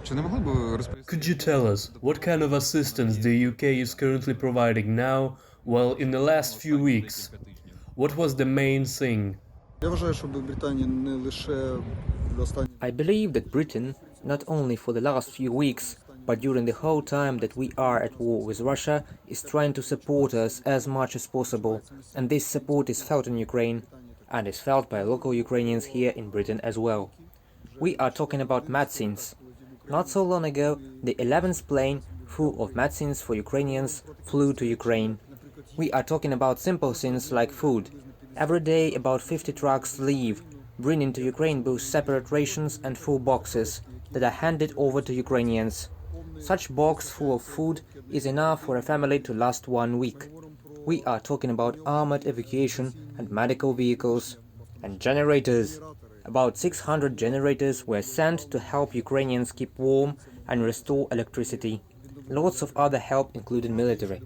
Could you tell us what kind of assistance the UK is currently providing now, well, in the last few weeks? What was the main thing? I believe that Britain, not only for the last few weeks, but during the whole time that we are at war with Russia, is trying to support us as much as possible, and this support is felt in Ukraine, and is felt by local Ukrainians here in Britain as well. We are talking about medicines. Not so long ago, the 11th plane full of medicines for Ukrainians flew to Ukraine. We are talking about simple things like food. Every day about 50 trucks leave, bringing to Ukraine both separate rations and full boxes that are handed over to Ukrainians. Such box full of food is enough for a family to last 1 week. We are talking about armored evacuation and medical vehicles and generators. About 600 generators were sent to help Ukrainians keep warm and restore electricity. Lots of other help, including military.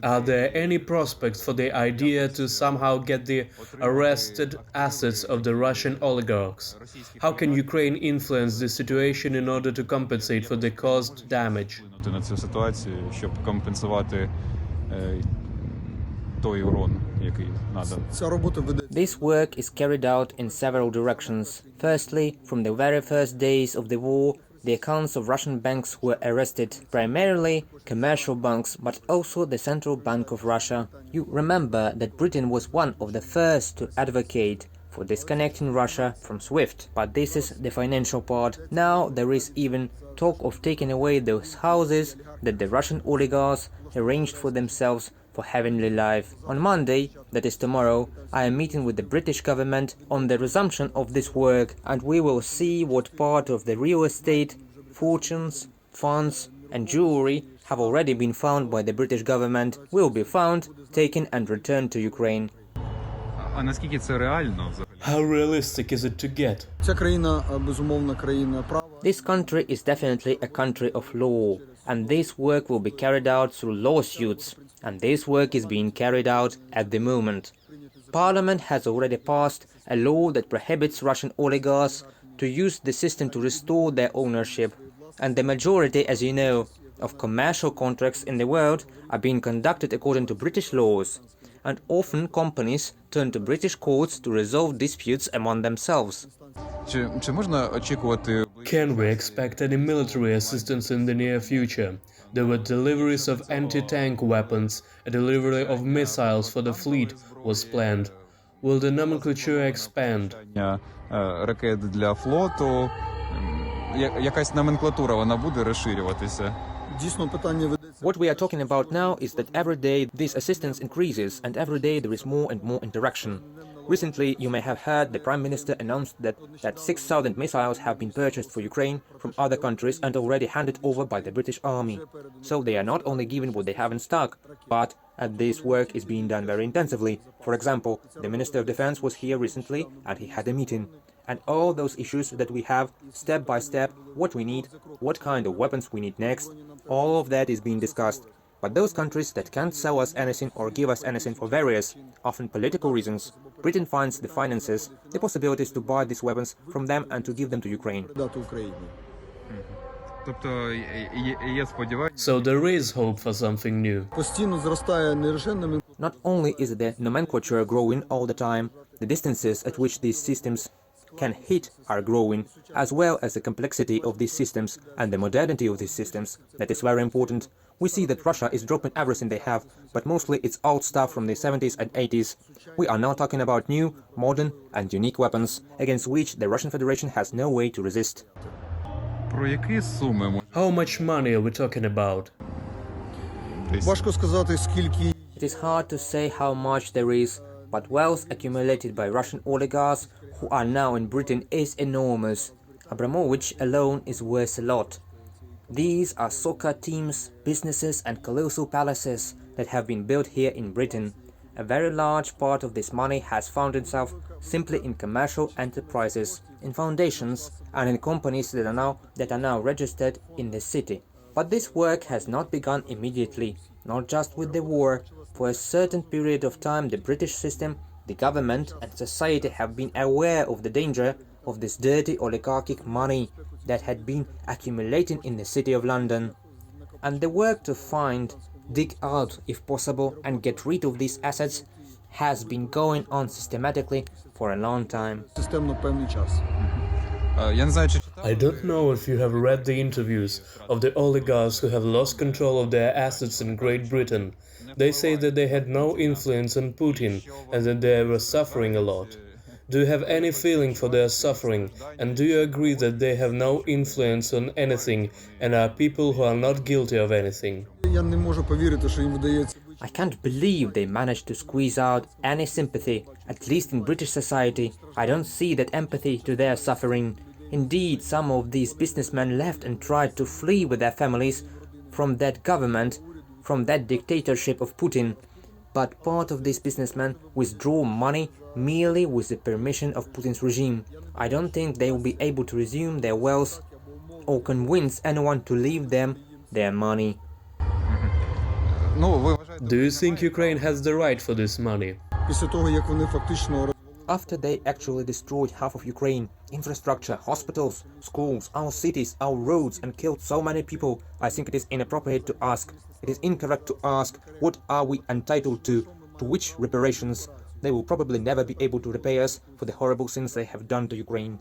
Are there any prospects for the idea to somehow get the arrested assets of the Russian oligarchs? How can Ukraine influence the situation in order to compensate for the caused damage? На цю ситуацію, щоб компенсувати той урон, який надан. This work is carried out in several directions. Firstly, from the very first days of the war, the accounts of Russian banks were arrested, primarily commercial banks, but also the Central Bank of Russia. You remember that Britain was one of the first to advocate for disconnecting Russia from SWIFT, but this is the financial part. Now there is even talk of taking away those houses that the Russian oligarchs arranged for themselves for heavenly life. On Monday, that is tomorrow, I am meeting with the British government on the resumption of this work, and we will see what part of the real estate, fortunes, funds and jewelry have already been found by the British government, will be found, taken and returned to Ukraine. А наскільки це реально? How realistic is it to get? This country is definitely a country of law, and this work will be carried out through lawsuits, and this work is being carried out at the moment. Parliament has already passed a law that prohibits Russian oligarchs to use the system to restore their ownership, and the majority, as you know, of commercial contracts in the world are being conducted according to British laws, and often companies turn to British courts to resolve disputes among themselves. Чи можна очікувати? Can we expect any military assistance in the near future? There were deliveries of anti-tank weapons, a delivery of missiles for the fleet was planned. Will the nomenclature expand? Ракет для флоту. Якась номенклатура, вона буде розширюватися? What we are talking about now is that every day this assistance increases, and every day there is more and more interaction. Recently, you may have heard the Prime Minister announced that 6,000 missiles have been purchased for Ukraine from other countries and already handed over by the British Army. So they are not only given what they have in stock, but this work is being done very intensively. For example, the Minister of Defense was here recently and he had a meeting. And all those issues that we have, step by step, what we need, what kind of weapons we need next, all of that is being discussed. But those countries that can't sell us anything or give us anything for various, often political reasons, Britain finds the finances, the possibilities to buy these weapons from them and to give them to Ukraine. So there is hope for something new. Not only is the nomenclature growing all the time, the distances at which these systems can hit are growing, as well as the complexity of these systems and the modernity of these systems. That is very important. We see that Russia is dropping everything they have, but mostly it's old stuff from the 70s and 80s. We are now talking about new, modern and unique weapons, against which the Russian Federation has no way to resist. How much money are we talking about? It is hard to say how much there is, but wealth accumulated by Russian oligarchs who are now in Britain is enormous. Abramovich alone is worth a lot. These are soccer teams, businesses and colossal palaces that have been built here in Britain. A very large part of this money has found itself simply in commercial enterprises, in foundations and in companies that are now registered in the city. But this work has not begun immediately, not just with the war. For a certain period of time the British system The government and society have been aware of the danger of this dirty oligarchic money that had been accumulating in the city of London. And the work to find, dig out if possible, and get rid of these assets has been going on systematically for a long time. Я не знаю, чи I don't know if you have read the interviews of the oligarchs who have lost control of their assets in Great Britain. They say that they had no influence on Putin and that they were suffering a lot. Do you have any feeling for their suffering, and do you agree that they have no influence on anything and are people who are not guilty of anything? I can't believe they managed to squeeze out any sympathy. At least in British society, I don't see that empathy to their suffering. Indeed, some of these businessmen left and tried to flee with their families from that government, from that dictatorship of Putin. But part of these businessmen withdraw money merely with the permission of Putin's regime. I don't think they will be able to resume their wealth or convince anyone to leave them their money. ну ви вважаєте, Do you think Ukraine has the right for this money? After they actually destroyed half of Ukraine, infrastructure, hospitals, schools, our cities, our roads, and killed so many people, I think it is inappropriate to ask. It is incorrect to ask, what are we entitled to which reparations? They will probably never be able to repay us for the horrible sins they have done to Ukraine.